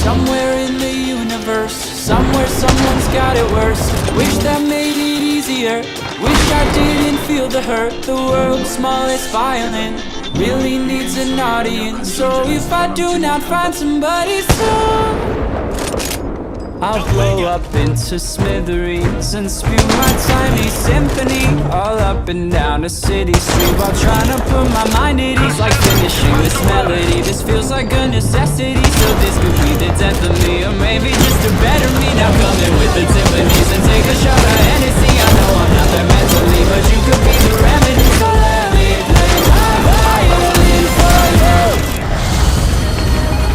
Somewhere in the universe, somewhere someone's got it worse. Wish that made it easier, wish I didn't feel the hurt. The world's smallest violin really needs an audience. So if I do not find somebody soon, I'll blow up into smithereens and spew my tiny symphony all up and down a city street, while trying to put my mind at ease. Like finishing this melody, this feels like a necessity. So this could be the death of me, or maybe just a better me. Now